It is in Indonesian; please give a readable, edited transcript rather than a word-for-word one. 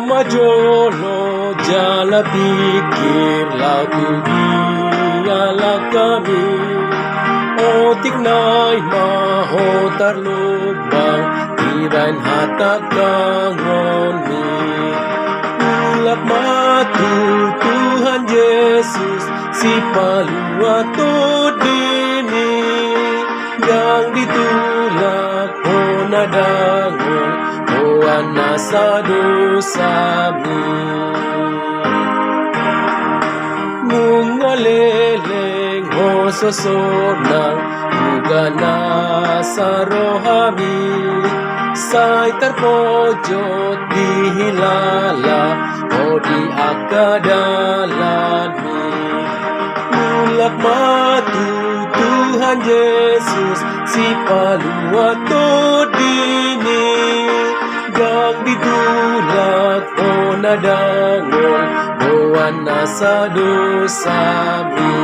majolo jala pikir lau tu diala kami. O tignay maho tarlubang Tirain hatak kangon mi. Ulap matu Tuhan Yesus si palua to dini. Yang ditulak o nadangon o anasa dosami. Nungaleleng o sosonang ugana sa rohami. Say tarpojot dihilala o di akadalan mi. Ulak matu Tuhan Yesus si palua to dini. Gang ditulak o nadangon o anasa dosami.